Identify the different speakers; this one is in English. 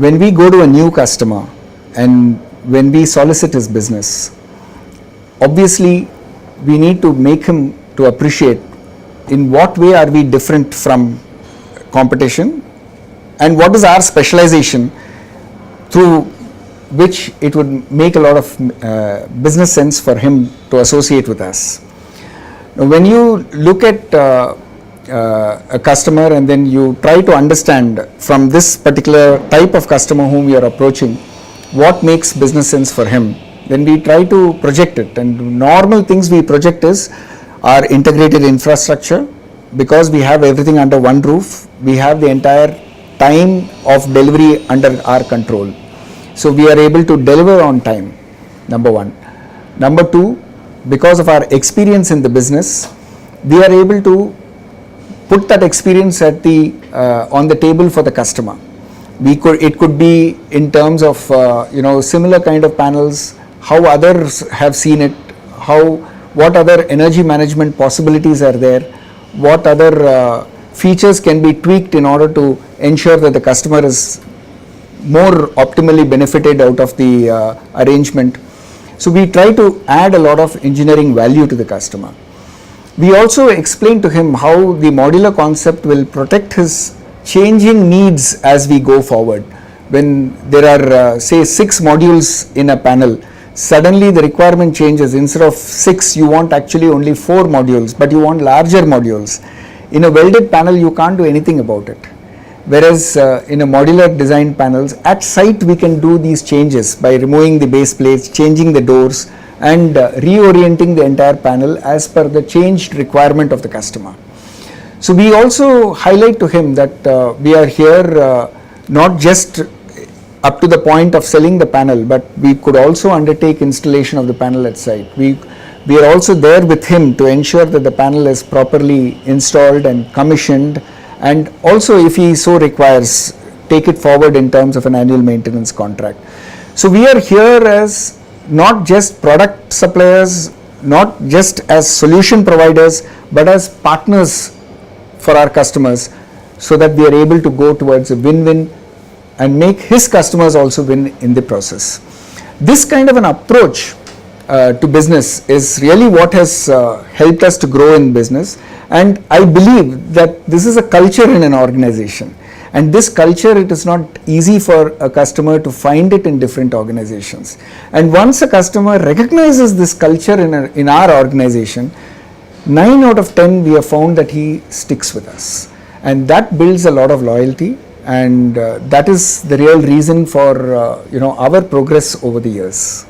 Speaker 1: when we go to a new customer and when we solicit his business, obviously we need to make him to appreciate in what way are we different from competition and what is our specialization through which it would make a lot of business sense for him to associate with us. Now, when you look at a customer and then you try to understand from this particular type of customer whom you are approaching what makes business sense for him, then we try to project it, and normal things we project is our integrated infrastructure. Because we have everything under one roof, we have the entire time of delivery under our control, so we are able to deliver on time, number one. Number two, because of our experience in the business, we are able to put that experience at the on the table for the customer. It could be in terms of similar kind of panels, how others have seen it, what other energy management possibilities are there, what other features can be tweaked in order to ensure that the customer is more optimally benefited out of the arrangement. So we try to add a lot of engineering value to the customer. We also explain to him how the modular concept will protect his changing needs as we go forward. When there are say 6 modules in a panel, suddenly the requirement changes. Instead of 6, you want actually only 4 modules, but you want larger modules. In a welded panel, you can't do anything about it. Whereas in a modular design panels, at site we can do these changes by removing the base plates, changing the doors, and reorienting the entire panel as per the changed requirement of the customer. So we also highlight to him that we are here not just up to the point of selling the panel, but we could also undertake installation of the panel at site. We are also there with him to ensure that the panel is properly installed and commissioned, and also if he so requires, take it forward in terms of an annual maintenance contract. So we are here as not just product suppliers, not just as solution providers, but as partners for our customers, so that we are able to go towards a win-win and make his customers also win in the process. This kind of an approach to business is really what has helped us to grow in business, and I believe that this is a culture in an organization, and this culture, it is not easy for a customer to find it in different organizations. And once a customer recognizes this culture in our organization, 9 out of 10 we have found that he sticks with us, and that builds a lot of loyalty, and that is the real reason for our progress over the years.